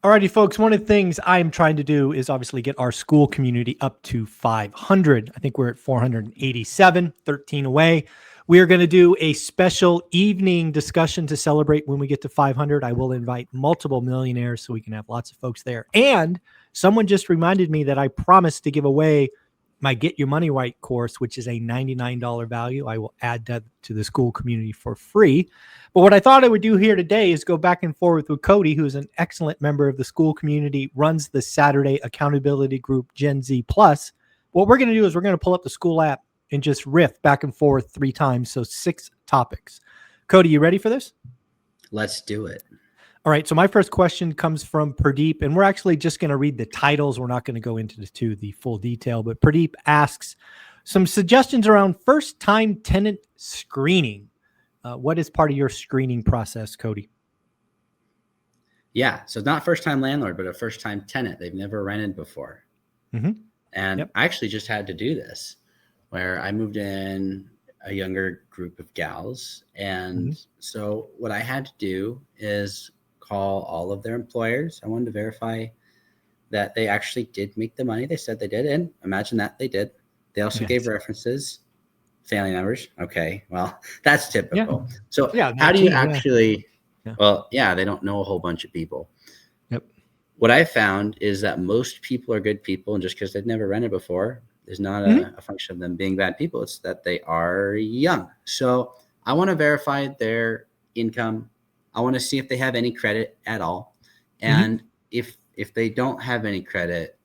Alrighty, folks. One of the things I am trying to do is obviously get our school community up to 500. I think we're at 487, 13 away. We are going to do a special evening discussion to celebrate when we get to 500. I will invite multiple millionaires so we can have lots of folks there. And someone just reminded me that I promised to give away my Get Your Money Right course, which is a $99 value. I will add that to the school community for free. But what I thought I would do here today is go back and forth with Cody, who's an excellent member of the school community, runs the Saturday accountability group Gen Z Plus. What we're going to do is we're going to pull up the school app and just riff back and forth 3 times. So 6 topics. Cody, you ready for this? Let's do it. All right. So my first question comes from Pradeep, and we're actually just going to read the titles. We're not going to go into the full detail, but Pradeep asks some suggestions around first-time tenant screening. What is part of your screening process, Cody? Yeah. So not first-time landlord, but a first-time tenant. They've never rented before. Mm-hmm. And I actually just had to do this where I moved in a younger group of gals. And so what I had to do is call all of their employers. I wanted to verify that they actually did make the money they said they did. And imagine that they did. They also gave references, family members. Okay. Well, that's typical. Yeah. So how do you actually, they don't know a whole bunch of people. Yep. What I found is that most people are good people. And just because they've never rented before is not a function of them being bad people. It's that they are young. So I want to verify their income. I want to see if they have any credit at all. And if they don't have any credit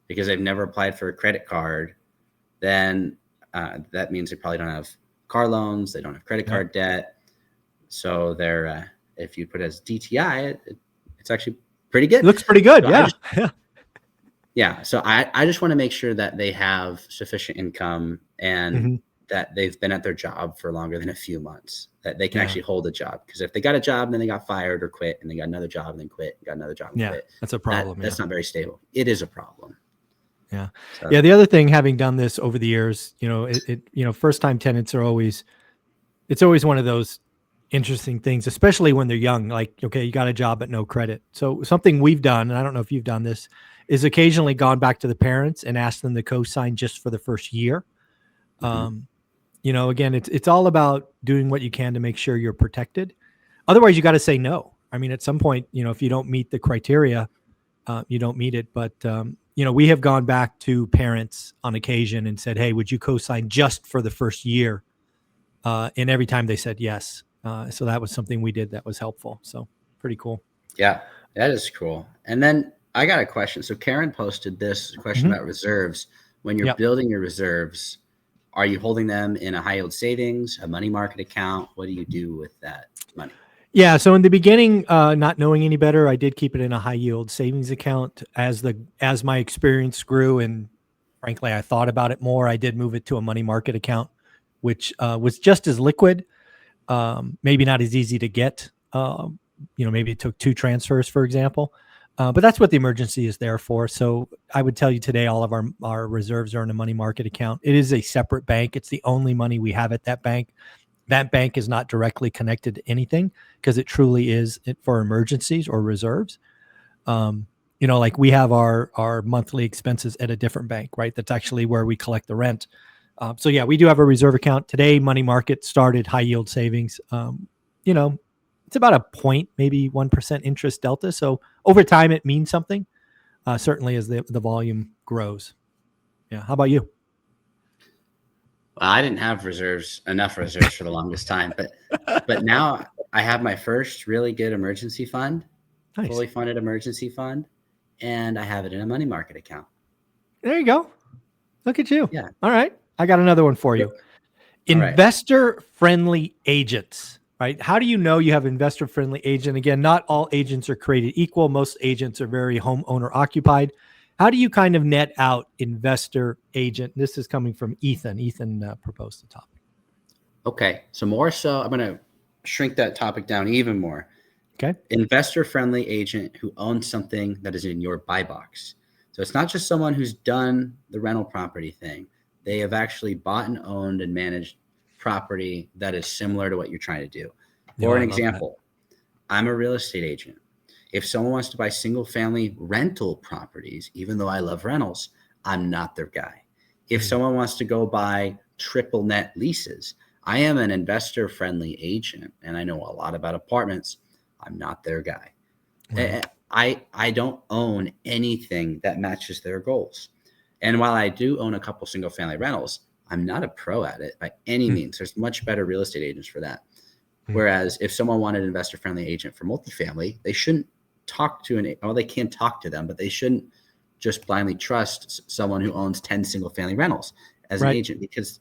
because they've never applied for a credit card, then that means they probably don't have car loans. They don't have credit card debt. So they're, if you put it as DTI, it's actually pretty good. It looks pretty good. So So I just want to make sure that they have sufficient income and that they've been at their job for longer than a few months, that they can actually hold a job. Because if they got a job and then they got fired or quit and they got another job and then quit, got another job and quit. That's a problem. That's not very stable. It is a problem. Yeah. So. Yeah. The other thing, having done this over the years, first time tenants are always one of those interesting things, especially when they're young, like, okay, you got a job but no credit. So something we've done, and I don't know if you've done this, is occasionally gone back to the parents and asked them to co-sign just for the first year. Again, it's all about doing what you can to make sure you're protected. Otherwise, you got to say no. I mean, at some point, if you don't meet the criteria, you don't meet it. But, we have gone back to parents on occasion and said, hey, would you co-sign just for the first year? And every time they said yes. So that was something we did that was helpful. So pretty cool. Yeah, that is cool. And then I got a question. So Karen posted this question about reserves. When you're building your reserves, are you holding them in a high yield savings, a money market account? What do you do with that money? Yeah. So in the beginning, not knowing any better, I did keep it in a high yield savings account. As my experience grew and frankly, I thought about it more, I did move it to a money market account, which was just as liquid, maybe not as easy to get. Maybe it took 2 transfers, for example. But that's what the emergency is there for. So I would tell you today, all of our reserves are in a money market account. It is a separate bank. It's the only money we have at that bank. That bank is not directly connected to anything because it truly is for emergencies or reserves. Like we have our monthly expenses at a different bank, right? That's actually where we collect the rent. So yeah, we do have a reserve account today. Money market started high yield savings. It's about a point, maybe 1% interest delta. So over time, it means something. Certainly as the volume grows. Yeah. How about you? Well, I didn't have enough reserves for the longest time, but now I have my first really good emergency fund, fully funded emergency fund, and I have it in a money market account. There you go. Look at you. Yeah. All right. I got another one for you. Investor-friendly agents, right? How do you know you have investor-friendly agent? Again, not all agents are created equal. Most agents are very homeowner occupied. How do you kind of net out investor agent? This is coming from Ethan. Ethan proposed the topic. Okay. So more so, I'm going to shrink that topic down even more. Okay. Investor-friendly agent who owns something that is in your buy box. So it's not just someone who's done the rental property thing. They have actually bought and owned and managed property that is similar to what you're trying to do. For an example, I'm a real estate agent. If someone wants to buy single family rental properties, even though I love rentals, I'm not their guy. If someone wants to go buy triple net leases, I am an investor friendly agent and I know a lot about apartments. I'm not their guy. Right. I don't own anything that matches their goals. And while I do own a couple single family rentals, I'm not a pro at it by any means. There's much better real estate agents for that. Whereas if someone wanted an investor friendly agent for multifamily, they shouldn't talk to they can talk to them, but they shouldn't just blindly trust someone who owns 10 single family rentals as an agent, because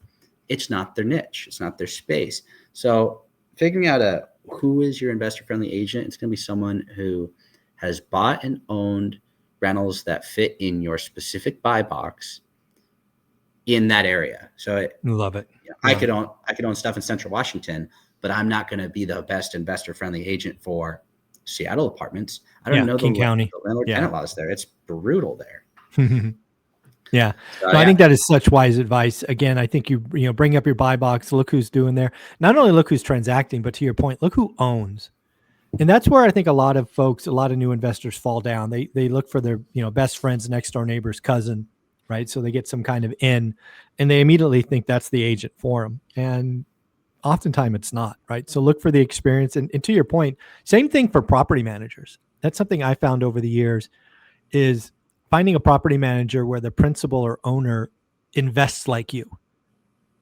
it's not their niche. It's not their space. So figuring out who is your investor friendly agent, it's going to be someone who has bought and owned rentals that fit in your specific buy box in that area. So Love it. I could own stuff in Central Washington, but I'm not going to be the best investor friendly agent for Seattle apartments. I don't know King County. the landlord tenant laws there. It's brutal there. Yeah. So, no, I think that is such wise advice. Again, I think you bring up your buy box, look who's doing there. Not only look who's transacting, but to your point, look who owns. And that's where I think a lot of folks, a lot of new investors fall down. They look for their, best friend's next door neighbor's cousin, right? So they get some kind of in and they immediately think that's the agent for them. And oftentimes it's not, right? So look for the experience. And to your point, same thing for property managers. That's something I found over the years is finding a property manager where the principal or owner invests like you,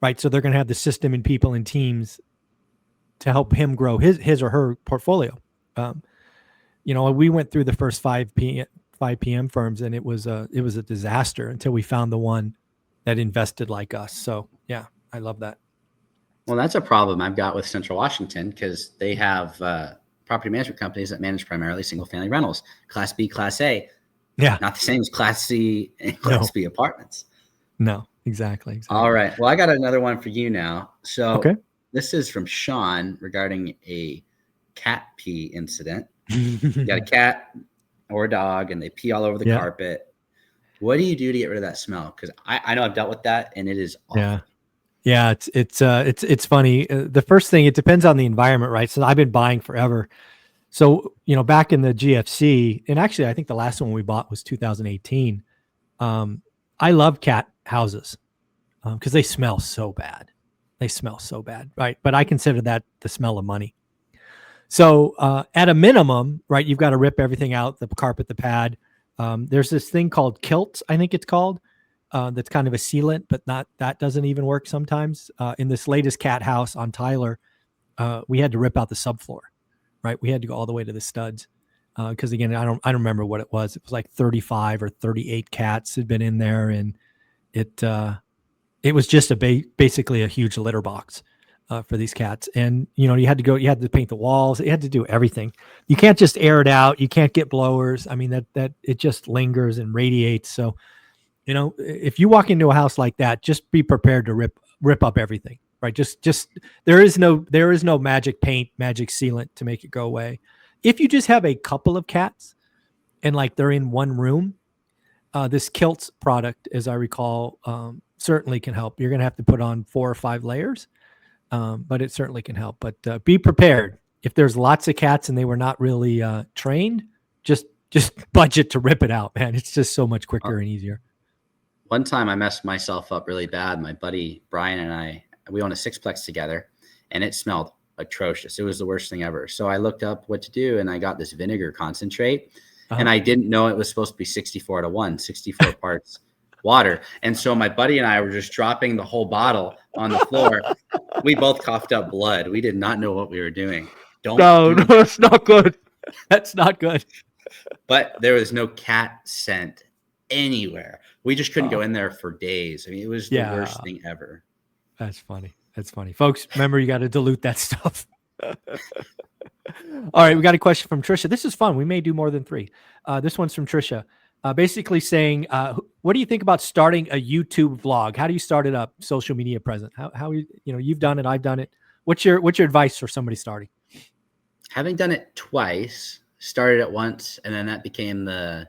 right? So they're going to have the system and people and teams to help him grow his or her portfolio. We went through the first 5 PM firms and it was a disaster until we found the one that invested like us. So yeah, I love that. Well, that's a problem I've got with Central Washington because they have property management companies that manage primarily single family rentals, Class B, Class A. Yeah. Not the same as Class C and Class B apartments. No, exactly. All right. Well, I got another one for you now. So okay. This is from Sean regarding a cat pee incident. You got a cat or a dog and they pee all over the carpet. What do you do to get rid of that smell? Because I know I've dealt with that and it is awful. Yeah, it's funny. The first thing, it depends on the environment, right? So I've been buying forever. So, back in the GFC, and actually I think the last one we bought was 2018. I love cat houses because they smell so bad. Right? But I consider that the smell of money. So at a minimum, right, you've got to rip everything out, the carpet, the pad. There's this thing called Kilt, I think it's called. That's kind of a sealant, but that doesn't even work sometimes. In this latest cat house on Tyler, we had to rip out the subfloor, right? We had to go all the way to the studs. Because again, I don't remember what it was. It was like 35 or 38 cats had been in there, and it was just basically a huge litter box for these cats. And you had to paint the walls, you had to do everything. You can't just air it out. You can't get blowers. I mean, that it just lingers and radiates. So if you walk into a house like that, just be prepared to rip up everything, right? Just there is no magic paint, magic sealant to make it go away. If you just have a couple of cats and like they're in one room, this Kilt product, as I recall, certainly can help. You're going to have to put on 4 or 5 layers, but it certainly can help. But be prepared. If there's lots of cats and they were not really trained, just budget to rip it out, man. It's just so much quicker and easier. One time I messed myself up really bad. My buddy Brian and we own a 6-plex together and it smelled atrocious. It was the worst thing ever. So I looked up what to do and I got this vinegar concentrate and I didn't know it was supposed to be 64 parts water. And so my buddy and I were just dropping the whole bottle on the floor. We both coughed up blood. We did not know what we were doing. No, it's not good. That's not good. But there was no cat scent anywhere. We just couldn't go in there for days. I mean, it was the worst thing ever. That's funny. Folks, remember, you got to dilute that stuff. All right, we got a question from Trisha. This is fun. We may do more than 3. This one's from Trisha. Basically saying, what do you think about starting a YouTube vlog? How do you start it up? Social media present? How you've done it, I've done it. What's your advice for somebody starting? Having done it twice, started it once, and then that became the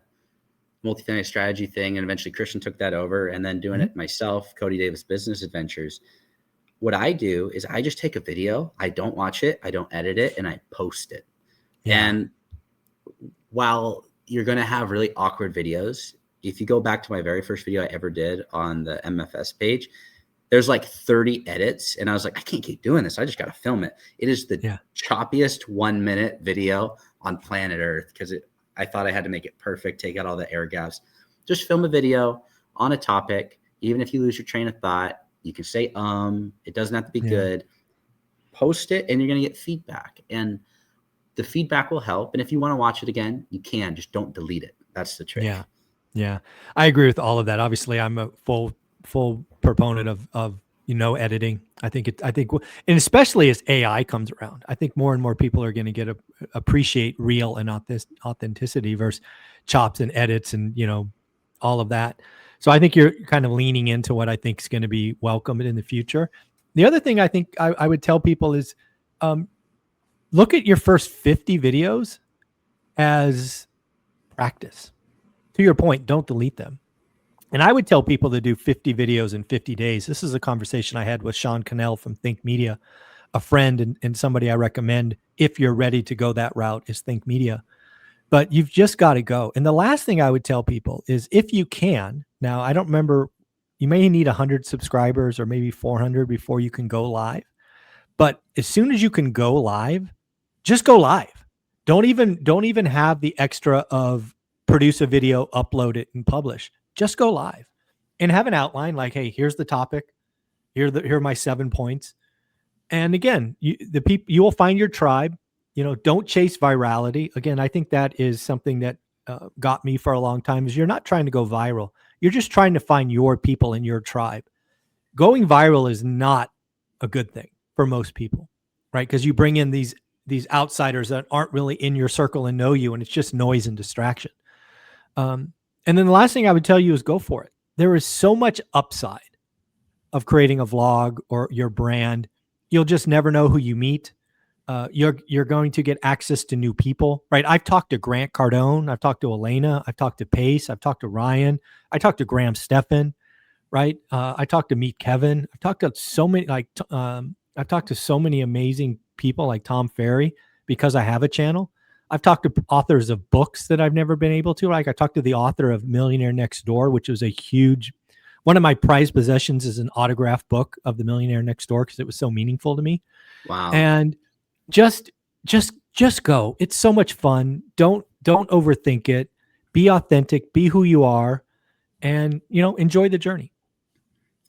multifamily strategy thing, and eventually Christian took that over, and then doing it myself, Cody Davis Business Adventures. What I do is I just take a video, I don't watch it, I don't edit it, and I post it. Yeah. And while you're going to have really awkward videos, if you go back to my very first video I ever did on the MFS page, there's like 30 edits. And I was like, I can't keep doing this. I just got to film it. It is the choppiest 1 minute video on planet Earth because I thought I had to make it perfect, take out all the air gaps. Just film a video on a topic. Even if you lose your train of thought, you can say, it doesn't have to be good. Post it and you're going to get feedback. And the feedback will help. And if you want to watch it again, you can. Just don't delete it. That's the trick. Yeah. Yeah. I agree with all of that. Obviously, I'm a full proponent of editing. I think, and especially as AI comes around, I think more and more people are going to appreciate real and authenticity versus chops and edits and, all of that. So I think you're kind of leaning into what I think is going to be welcomed in the future. The other thing I think I would tell people is, look at your first 50 videos as practice. To your point, don't delete them. And I would tell people to do 50 videos in 50 days. This is a conversation I had with Sean Cannell from Think Media, a friend and somebody I recommend if you're ready to go that route is Think Media. But you've just got to go. And the last thing I would tell people is if you can, now I don't remember, you may need 100 subscribers or maybe 400 before you can go live. But as soon as you can go live, just go live. Don't even have the extra of produce a video, upload it, and publish. Just go live and have an outline like, hey, here's the topic. Here are my 7 points. And again, you will find your tribe. Don't chase virality. Again, I think that is something that got me for a long time is you're not trying to go viral. You're just trying to find your people in your tribe. Going viral is not a good thing for most people, right? Because you bring in these outsiders that aren't really in your circle and know you, and it's just noise and distraction. And then the last thing I would tell you is go for it. There is so much upside of creating a vlog or your brand. You'll just never know who you meet. You're going to get access to new people, right? I've talked to Grant Cardone. I've talked to Elena. I've talked to Pace. I've talked to Ryan. I talked to Graham Stephan, right? I talked to Meet Kevin. I've talked to so many, I've talked to so many amazing people like Tom Ferry because I have a channel. I've talked to authors of books that I've never been able to. Like I talked to the author of Millionaire Next Door, which was one of my prized possessions is an autographed book of the Millionaire Next Door because it was so meaningful to me. Wow. And just go. It's so much fun. Don't overthink it. Be authentic, be who you are, and enjoy the journey.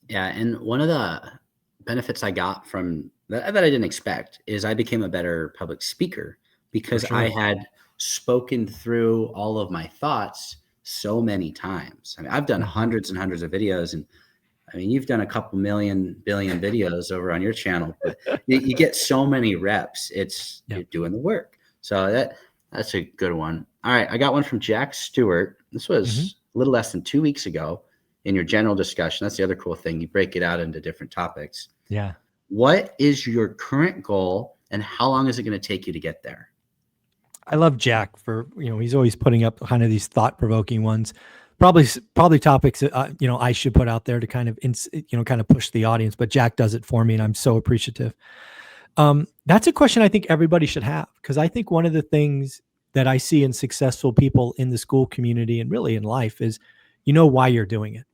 Yeah. And one of the benefits I got from that I didn't expect is I became a better public speaker because I had spoken through all of my thoughts so many times. I mean, I've done hundreds and hundreds of videos, and I mean, you've done a couple billion videos over on your channel, but you get so many reps. You're doing the work. So that's a good one. All right. I got one from Jack Stewart. This was a little less than 2 weeks ago in your general discussion. That's the other cool thing. You break it out into different topics. Yeah. What is your current goal and how long is it going to take you to get there? I love Jack for, he's always putting up kind of these thought-provoking ones. Probably topics that I should put out there to kind of kind of push the audience, but Jack does it for me and I'm so appreciative. That's a question I think everybody should have, because I think one of the things that I see in successful people in the school community and really in life is why you're doing it,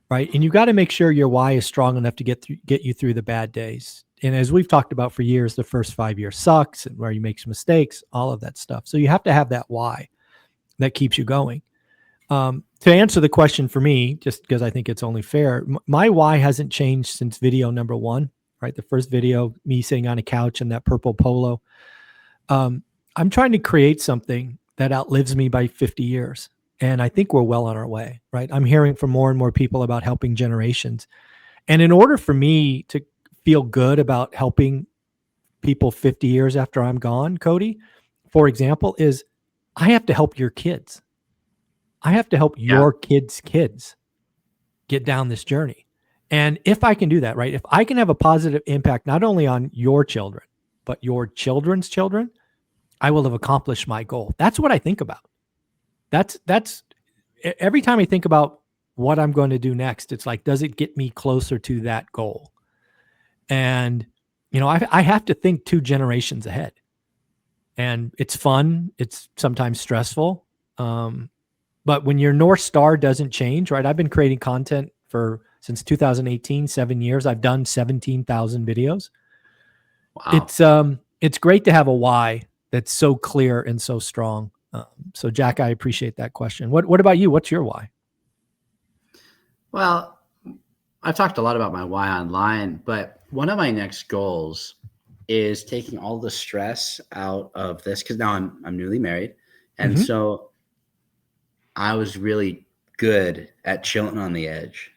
right? And you got to make sure your why is strong enough to get you through the bad days. And as we've talked about for years, the first 5 years sucks and where you make some mistakes, all of that stuff. So you have to have that why that keeps you going. To answer the question for me, just because I think it's only fair, my why hasn't changed since video number 1, right? The first video, me sitting on a couch in that purple polo. I'm trying to create something that outlives me by 50 years. And I think we're well on our way, right? I'm hearing from more and more people about helping generations. And in order for me to feel good about helping people 50 years after I'm gone, Cody, for example, is I have to help your kids. I have to help your kids' kids get down this journey. And if I can do that, right, if I can have a positive impact, not only on your children, but your children's children, I will have accomplished my goal. That's what I think about. That's every time I think about what I'm going to do next, it's like, does it get me closer to that goal? And, I have to think 2 generations ahead. and it's fun. It's sometimes stressful. But when your North Star doesn't change, right? I've been creating content since 2018, 7 years. I've done 17,000 videos. Wow. It's great to have a why that's so clear and so strong. So Jack, I appreciate that question. What about you? What's your why? Well, I've talked a lot about my why online, but one of my next goals is taking all the stress out of this, because now I'm newly married, and so I was really good at chilling on the edge.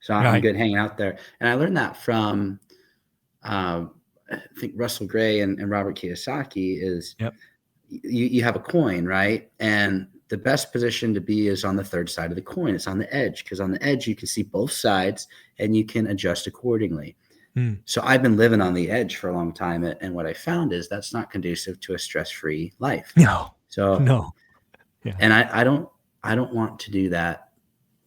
So I'm Right. good hanging out there, and I learned that from I think Russell Gray and Robert Kiyosaki. Is Yep. you have a coin, right? And the best position to be is on the third side of the coin. It's on the edge, because on the edge you can see both sides and you can adjust accordingly. So I've been living on the edge for a long time, and what I found is that's not conducive to a stress-free life. No. So No. Yeah. and I don't want to do that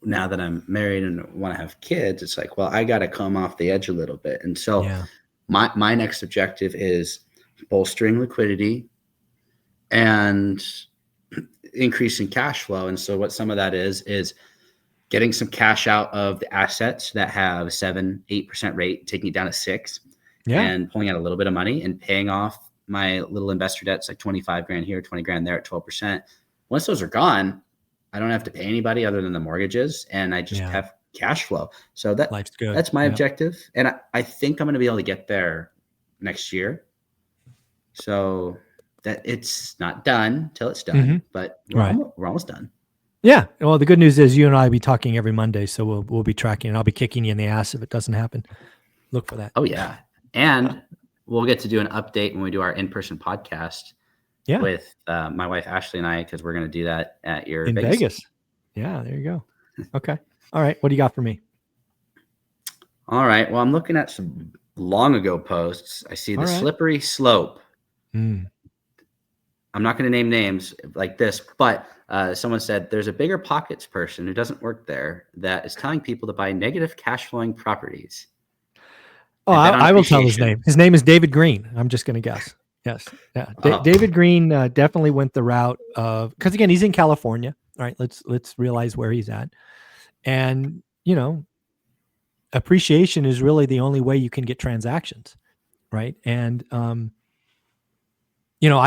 now that I'm married and want to have kids. It's like, well, I got to come off the edge a little bit. And so Yeah. my next objective is bolstering liquidity and increasing cash flow. And so what some of that is getting some cash out of the assets that have 7-8% rate, taking it down to 6, Yeah. and pulling out a little bit of money and paying off my little investor debts, like 25 grand here, 20 grand there at 12%. Once those are gone, I don't have to pay anybody other than the mortgages, and I just have cash flow. So Life's good. that's my objective. And I think I'm going to be able to get there next year. So that it's not done till it's done, but we're almost done. Yeah. Well, the good news is you and I will be talking every Monday, so we'll be tracking, and I'll be kicking you in the ass if it doesn't happen. Look for that. Oh yeah. And we'll get to do an update when we do our in-person podcast with my wife, Ashley, and I, because we're going to do that at your in Vegas. Yeah, there you go. Okay. All right. What do you got for me? All right. Well, I'm looking at some long ago posts. I see the slippery slope. I'm not going to name names like this, but someone said there's a bigger pockets person who doesn't work there that is telling people to buy negative cash flowing properties. Oh, I will tell his name. His name is David Green. I'm just going to guess. Yes. Yeah. David Green definitely went the route of, because again, he's in California. All right. Let's realize where he's at. And, appreciation is really the only way you can get transactions. Right. And, I've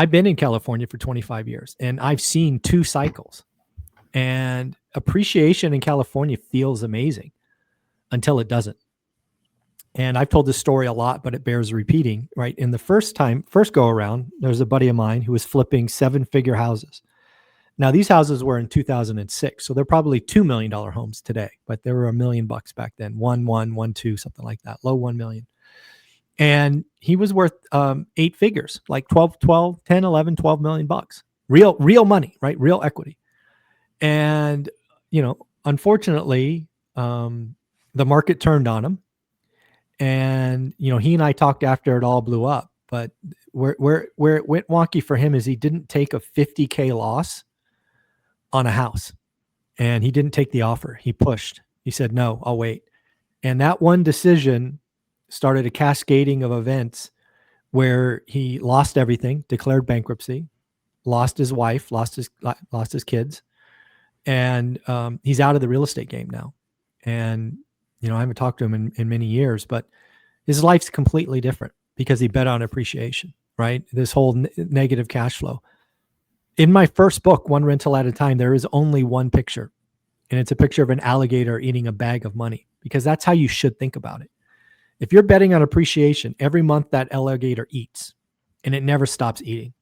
been in California for 25 years and I've seen 2 cycles, and appreciation in California feels amazing until it doesn't. And I've told this story a lot, but it bears repeating, right? In the first go around, there's a buddy of mine who was flipping 7-figure houses. Now these houses were in 2006, so they're probably $2 million homes today, but they were $1 million back then. 1.2, something like that, low 1 million. And he was worth 8 figures, like 10, 11, 12 million bucks. Real money, right? Real equity. And, unfortunately, the market turned on him. And, he and I talked after it all blew up. But where it went wonky for him is he didn't take a $50K loss on a house. And he didn't take the offer. He pushed. He said, no, I'll wait. And that one decision started a cascading of events where he lost everything, declared bankruptcy, lost his wife, lost his kids, and he's out of the real estate game now. And I haven't talked to him in many years, but his life's completely different because he bet on appreciation, right? This whole negative cash flow. In my first book, One Rental at a Time, there is only one picture, and it's a picture of an alligator eating a bag of money, because that's how you should think about it. If you're betting on appreciation, every month that alligator eats and it never stops eating.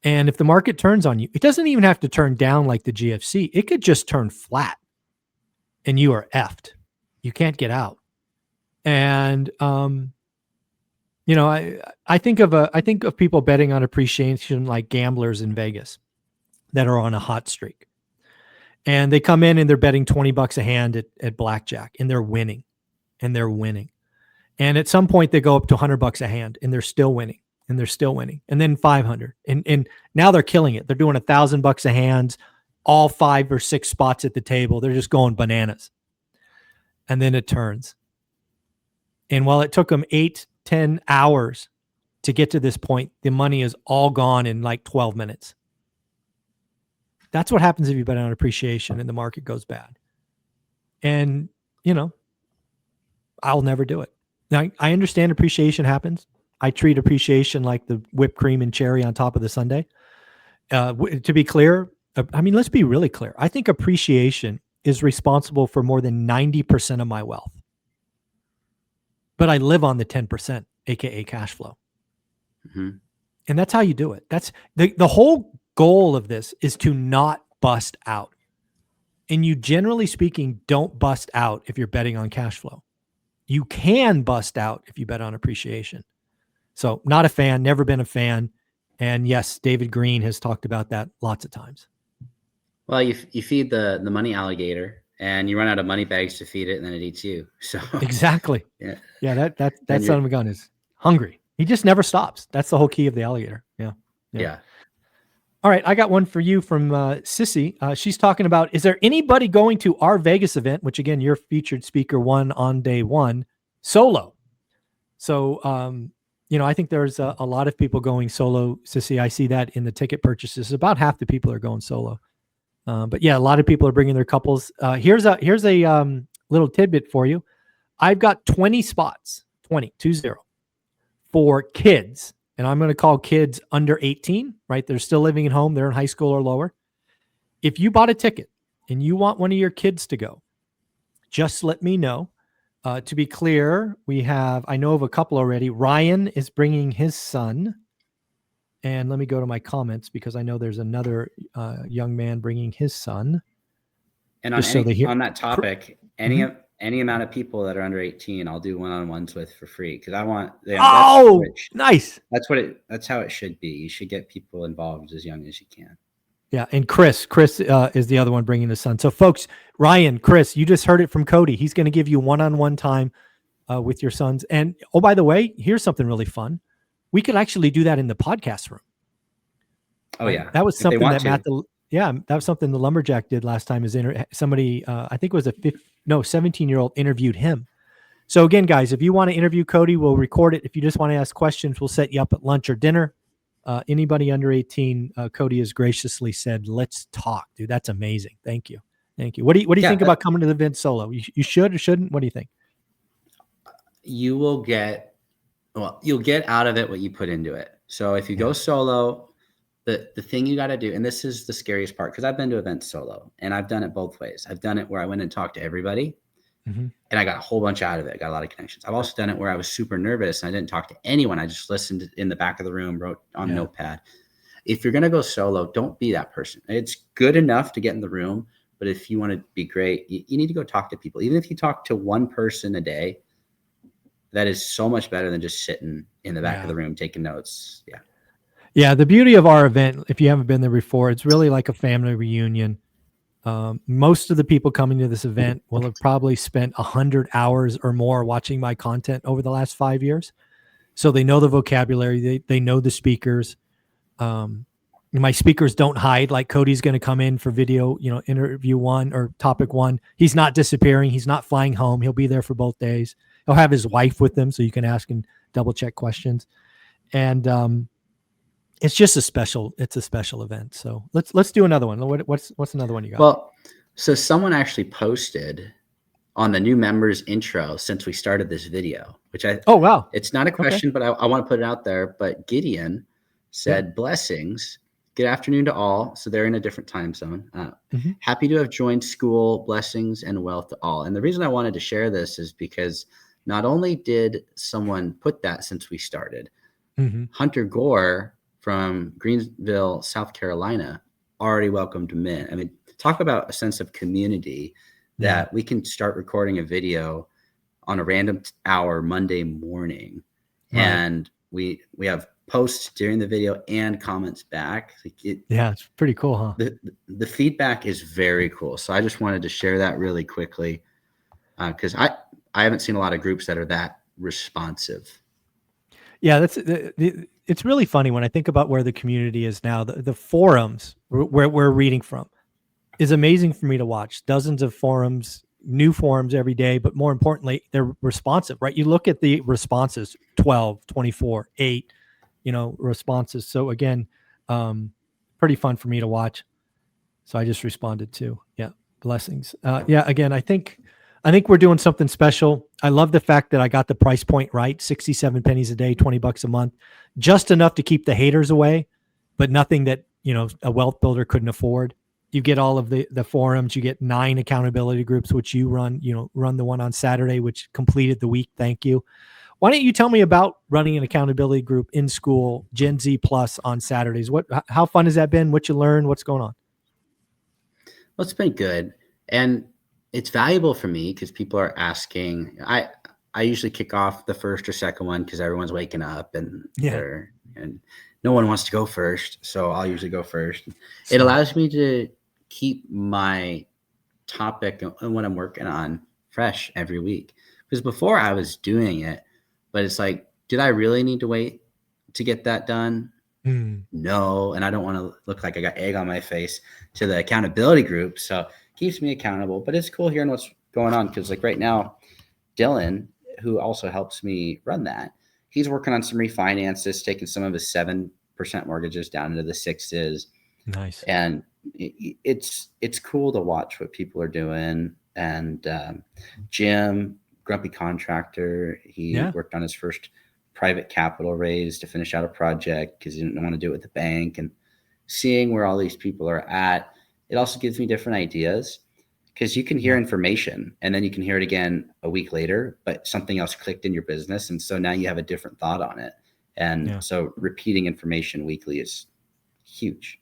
And if the market turns on you, it doesn't even have to turn down like the GFC. It could just turn flat and you are effed. You can't get out. And, I think of people betting on appreciation like gamblers in Vegas that are on a hot streak. And they come in and they're betting $20 a hand at blackjack, and they're winning. And at some point they go up to $100 a hand and they're still winning. And then 500. And now they're killing it. They're doing $1,000 a hand, all 5 or 6 spots at the table. They're just going bananas. And then it turns. And while it took them 8-10 hours to get to this point, the money is all gone in like 12 minutes. That's what happens if you bet on appreciation and the market goes bad. And, I'll never do it. Now, I understand appreciation happens. I treat appreciation like the whipped cream and cherry on top of the sundae. To be clear, let's be really clear. I think appreciation is responsible for more than 90% of my wealth. But I live on the 10%, aka cash flow. Mm-hmm. And that's how you do it. That's the whole goal of this is to not bust out. And you, generally speaking, don't bust out if you're betting on cash flow. You can bust out if you bet on appreciation. So not a fan, never been a fan. And yes, David Green has talked about that lots of times. Well, you feed the money alligator and you run out of money bags to feed it and then it eats you. So exactly. Yeah, that son of a gun is hungry. He just never stops. That's the whole key of the alligator. Yeah. All right, I got one for you from Sissy. She's talking about, is there anybody going to our Vegas event, which again, you're featured speaker one on day one, solo? So, I think there's a lot of people going solo, Sissy. I see that in the ticket purchases. About half the people are going solo. But yeah, a lot of people are bringing their couples. Here's a little tidbit for you. I've got 20 spots, 20 for kids. And I'm going to call kids under 18, right? They're still living at home. They're in high school or lower. If you bought a ticket and you want one of your kids to go, just let me know. To be clear, I know of a couple already. Ryan is bringing his son. And let me go to my comments because I know there's another young man bringing his son. And on that topic, any amount of people that are under 18, I'll do one-on-ones with for free because I want. Nice. That's how it should be. You should get people involved as young as you can. Yeah, and Chris is the other one bringing his son. So, folks, Ryan, Chris, you just heard it from Cody. He's going to give you one-on-one time with your sons. And oh, by the way, here's something really fun. We could actually do that in the podcast room. Oh yeah, that was something that that was something the Lumberjack did last time. Somebody, I think it was 17-year-old interviewed him. So again, guys, if you want to interview Cody, we'll record it. If you just want to ask questions, we'll set you up at lunch or dinner. Anybody under 18, Cody has graciously said, "Let's talk, dude." That's amazing. Thank you. What do you think about coming to the event solo? You should or shouldn't? What do you think? You'll get out of it what you put into it. So if you go solo, the thing you got to do, and this is the scariest part, because I've been to events solo and I've done it both ways. I've done it where I went and talked to everybody and I got a whole bunch out of it. I got a lot of connections. I've also done it where I was super nervous and I didn't talk to anyone. I just listened in the back of the room, wrote on notepad. If you're going to go solo, don't be that person. It's good enough to get in the room, but if you want to be great, you need to go talk to people. Even if you talk to one person a day, that is so much better than just sitting in the back of the room taking notes. Yeah. Yeah, the beauty of our event, if you haven't been there before, it's really like a family reunion. Most of the people coming to this event will have probably spent 100 hours or more watching my content over the last 5 years. So they know the vocabulary, they know the speakers. My speakers don't hide, like Cody's going to come in for video, interview one or topic one. He's not disappearing. He's not flying home. He'll be there for both days. He'll have his wife with him so you can ask and double check questions. And, it's just a special event. So let's do another one. What's another one you got? Well, so someone actually posted on the new members intro since we started this video, which oh, wow. It's not a question, but I want to put it out there. But Gideon said, blessings. Good afternoon to all. So they're in a different time zone. Happy to have joined school. Blessings and wealth to all. And the reason I wanted to share this is because not only did someone put that since we started, Hunter Gore from Greensville, South Carolina, already welcomed him in. I mean, talk about a sense of community that we can start recording a video on a random hour Monday morning. Right. And we have posts during the video and comments back. It's pretty cool, huh? The feedback is very cool. So I just wanted to share that really quickly because I haven't seen a lot of groups that are that responsive. Yeah, it's really funny when I think about where the community is now. The forums where we're reading from is amazing for me to watch. Dozens of forums, new forums every day, but more importantly, they're responsive, right? You look at the responses, 12, 24, 8, responses. So again, pretty fun for me to watch. So I just responded to, yeah, blessings. Yeah, again, I think we're doing something special. I love the fact that I got the price point right, 67 pennies a day, $20 a month, just enough to keep the haters away, but nothing that, a wealth builder couldn't afford. You get all of the forums, you get 9 accountability groups, which you run, run the one on Saturday, which completed the week. Thank you. Why don't you tell me about running an accountability group in school, Gen Z Plus on Saturdays? How fun has that been? What you learned? What's going on? Well, it's been good. And it's valuable for me because people are asking. I usually kick off the first or second one because everyone's waking up and Yeah. and no one wants to go first. So I'll usually go first. Smart. It allows me to keep my topic and what I'm working on fresh every week. Because before I was doing it, but it's like, did I really need to wait to get that done? No, and I don't want to look like I got egg on my face to the accountability group. So it keeps me accountable. But it's cool hearing what's going on because, like, right now, Dylan, who also helps me run that, he's working on some refinances, taking some of his 7% mortgages down into the 6s. Nice. And it's cool to watch what people are doing. And Jim, grumpy contractor, he worked on his first private capital raise to finish out a project because he didn't want to do it with the bank. And seeing where all these people are at, it also gives me different ideas because you can hear information and then you can hear it again a week later, but something else clicked in your business. And so now you have a different thought on it. And so repeating information weekly is huge.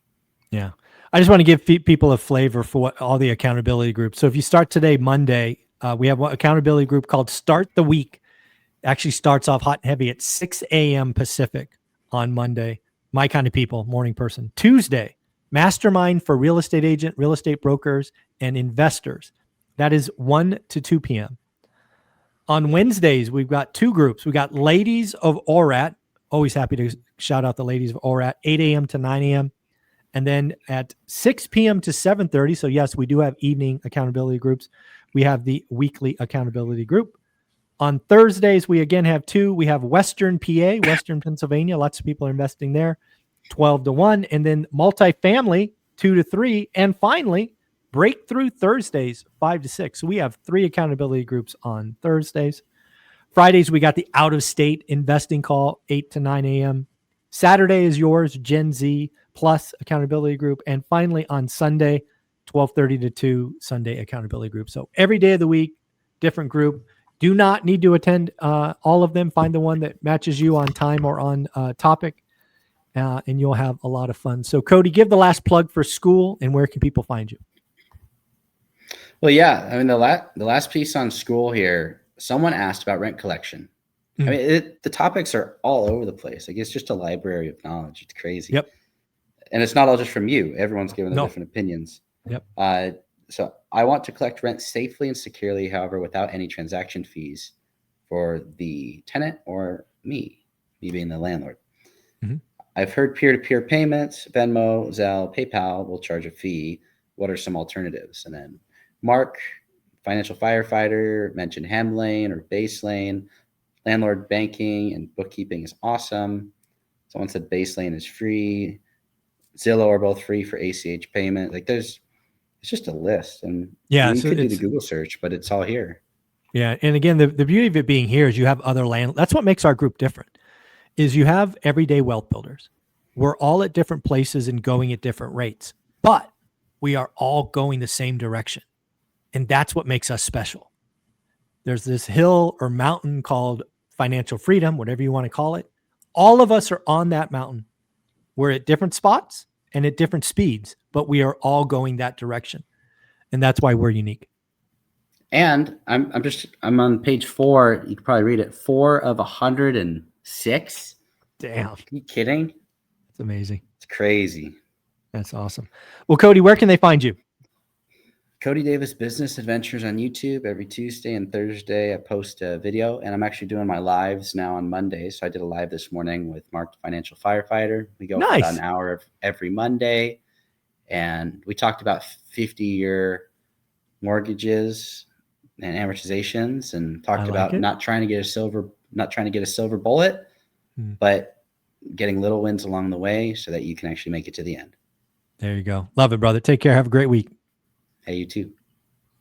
Yeah. I just want to give people a flavor for what all the accountability groups. So if you start today, Monday, we have one accountability group called Start the Week. Actually starts off hot and heavy at 6 a.m. Pacific on Monday. My kind of people, morning person. Tuesday, mastermind for real estate agent, real estate brokers, and investors. That is 1 to 2 p.m. On Wednesdays, we've got 2 groups. We got Ladies of ORAT. Always happy to shout out the Ladies of ORAT, 8 a.m. to 9 a.m. And then at 6 p.m. to 7:30. So yes, we do have evening accountability groups. We have the weekly accountability group. On Thursdays, we again have 2. We have Western PA, Western Pennsylvania. Lots of people are investing there, 12 to 1. And then multifamily, 2 to 3. And finally, Breakthrough Thursdays, 5 to 6. So we have 3 accountability groups on Thursdays. Fridays, we got the out-of-state investing call, 8 to 9 a.m. Saturday is yours, Gen Z Plus accountability group. And finally, on Sunday, 12:30 to 2, Sunday accountability group. So every day of the week, different group. Do not need to attend all of them. Find the one that matches you on time or on topic, and you'll have a lot of fun. So, Cody, give the last plug for school and where can people find you? Well, yeah. I mean, the last piece on school here, someone asked about rent collection. I mean, the topics are all over the place. Like, it's just a library of knowledge. It's crazy. Yep. And it's not all just from you. Everyone's giving their different opinions. Yep. So I want to collect rent safely and securely, however, without any transaction fees for the tenant or me being the landlord. Mm-hmm. I've heard peer-to-peer payments, Venmo, Zelle, PayPal will charge a fee. What are some alternatives? And then Mark, financial firefighter, mentioned Hem Lane or Base Lane. Landlord banking and bookkeeping is awesome. Someone said Base Lane is free. Zillow are both free for ACH payment. Like it's just a list. And you could do the Google search, but it's all here. Yeah. And again, the beauty of it being here is you have other that's what makes our group different is you have everyday wealth builders. We're all at different places and going at different rates, but we are all going the same direction. And that's what makes us special. There's this hill or mountain called financial freedom, whatever you want to call it. All of us are on that mountain. We're at different spots and at different speeds, but we are all going that direction. And that's why we're unique. And I'm on page 4. You can probably read it. 4 of 106. Damn. Are you kidding? That's amazing. It's crazy. That's awesome. Well, Cody, where can they find you? Cody Davis Business Adventures on YouTube. Every Tuesday and Thursday, I post a video, and I'm actually doing my lives now on Monday. So I did a live this morning with Mark, the financial firefighter. We go for about an hour every Monday, and we talked about 50-year mortgages and amortizations, and talked about not trying to get a silver bullet, but getting little wins along the way so that you can actually make it to the end. There you go. Love it, brother. Take care. Have a great week. Hey, you too.